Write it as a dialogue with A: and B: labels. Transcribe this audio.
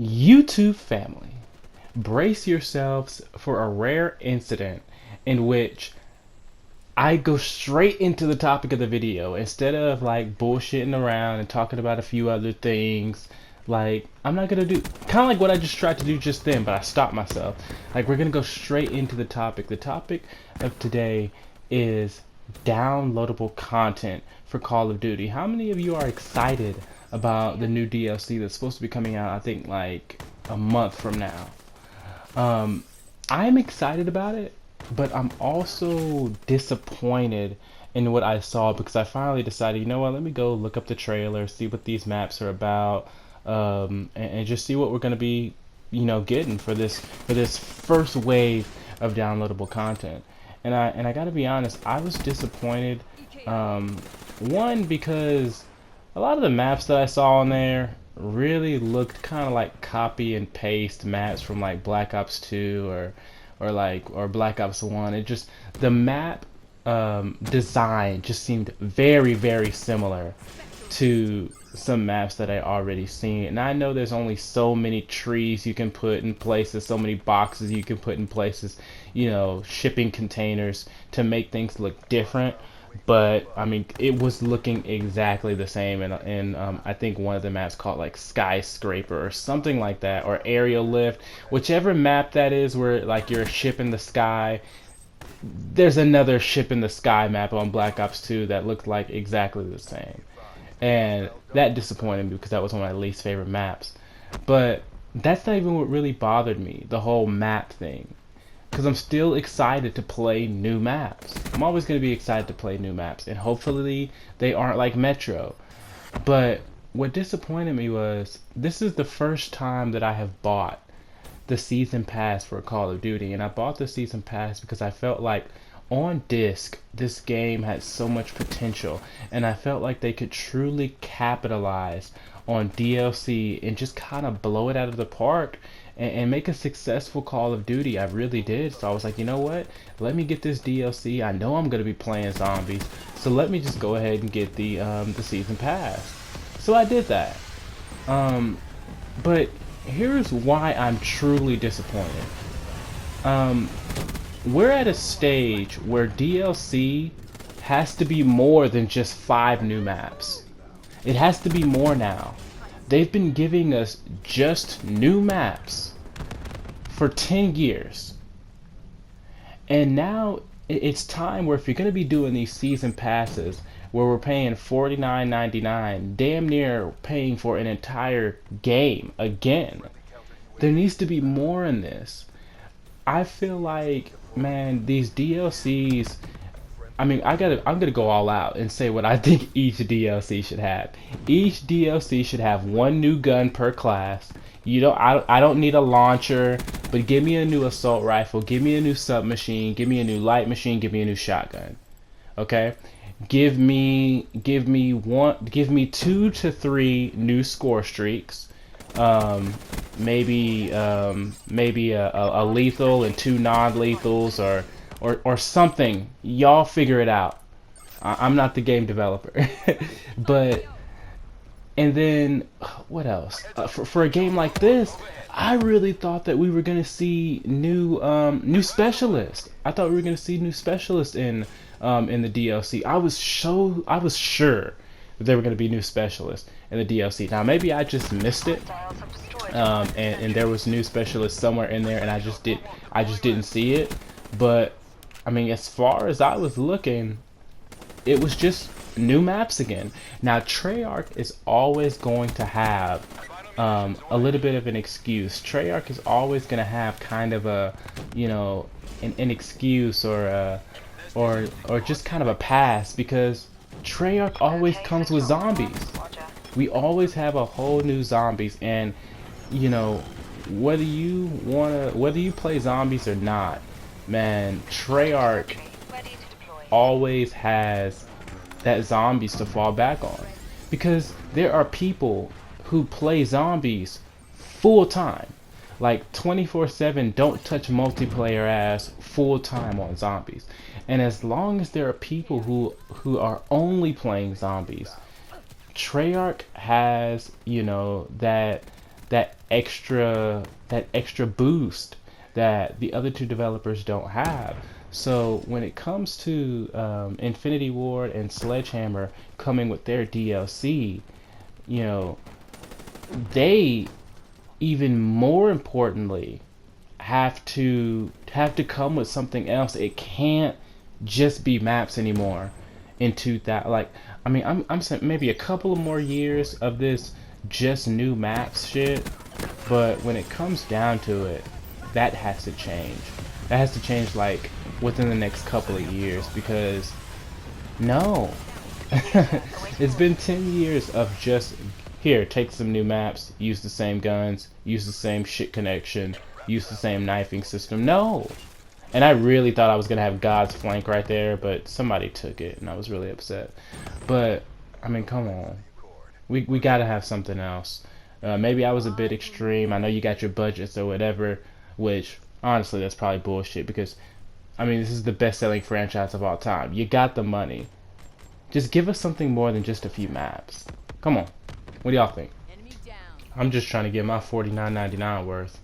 A: YouTube family, brace yourselves for a rare incident in which I go straight into the topic of the video instead of like bullshitting around and talking about a few other things. Like, I'm not gonna do kind of like what I just tried to do just then, but I stopped myself. Like, we're gonna go straight into the topic. The topic of today is downloadable content for Call of Duty. How many of you are excited about the new DLC that's supposed to be coming out, I think, like a month from now? I'm excited about it, but I'm also disappointed in what I saw because I finally decided, you know what, let me go look up the trailer, see what these maps are about, and just see what we're gonna be, getting for this first wave of downloadable content. And I gotta be honest, I was disappointed. One, because a lot of the maps that I saw on there really looked kind of like copy and paste maps from like Black Ops 2 or Black Ops 1. It just, the map design just seemed very, very similar to some maps that I already seen. And I know there's only so many trees you can put in places, so many boxes you can put in places, shipping containers to make things look different. But I mean, it was looking exactly the same, and I think one of the maps called like skyscraper or something like that, or aerial lift, whichever map that is, where like you're a ship in the sky. There's another ship in the sky map on Black Ops 2 that looked like exactly the same, and that disappointed me because that was one of my least favorite maps. But that's not even what really bothered me, the whole map thing, because I'm still excited to play new maps. I'm always going to be excited to play new maps, and hopefully they aren't like Metro. But what disappointed me was, this is the first time that I have bought the season pass for Call of Duty, and I bought the season pass because I felt like on disc this game had so much potential, and I felt like they could truly capitalize on DLC and just kind of blow it out of the park and make a successful Call of Duty. I really did. So I was like, you know what? Let me get this DLC. I know I'm gonna be playing zombies, so let me just go ahead and get the season pass. So I did that. But here's why I'm truly disappointed. We're at a stage where DLC has to be more than just 5 new maps. It has to be more now. They've been giving us just new maps for 10 years. And now it's time where if you're going to be doing these season passes where we're paying $49.99, damn near paying for an entire game again, there needs to be more in this. I feel like, man, these DLCs, I mean, I'm gonna go all out and say what I think each DLC should have. Each DLC should have 1 new gun per class. I don't need a launcher, but give me a new assault rifle, give me a new submachine, give me a new light machine, give me a new shotgun. Okay? Give me 2 to 3 new score streaks. Maybe a lethal and 2 non-lethals, or something. Y'all figure it out. I'm not the game developer. But, and then what else? For a game like this, I really thought that we were gonna see new specialists. I thought we were gonna see new specialists in the DLC. I was sure that there were gonna be new specialists in the DLC. Now maybe I just missed it, and there was new specialists somewhere in there, and I just didn't see it. But I mean, as far as I was looking, it was just new maps again. Now Treyarch is always going to have a little bit of an excuse. Treyarch is always going to have kind of a, an excuse or just kind of a pass, because Treyarch always comes with zombies. We always have a whole new zombies, and whether you play zombies or not, man, Treyarch always has that zombies to fall back on, because there are people who play zombies full time, like 24/7, don't touch multiplayer ass full time on zombies. And as long as there are people who are only playing zombies, Treyarch has, that extra boost that the other two developers don't have. So when it comes to Infinity Ward and Sledgehammer coming with their DLC, you know, they even more importantly have to come with something else. It can't just be maps anymore. Into that, like, I mean, I'm saying maybe a couple of more years of this just new maps shit, but when it comes down to it, that has to change. That has to change like within the next couple of years because no, it's been 10 years of just here, take some new maps, use the same guns, use the same shit connection, use the same knifing system. No. And I really thought I was gonna have God's flank right there, but somebody took it, and I was really upset. But I mean, come on, we gotta have something else. Maybe I was a bit extreme. I know you got your budgets or whatever, which honestly that's probably bullshit because I mean this is the best-selling franchise of all time. You got the money. Just give us something more than just a few maps. Come on. What do y'all think? I'm just trying to get my $49.99 worth.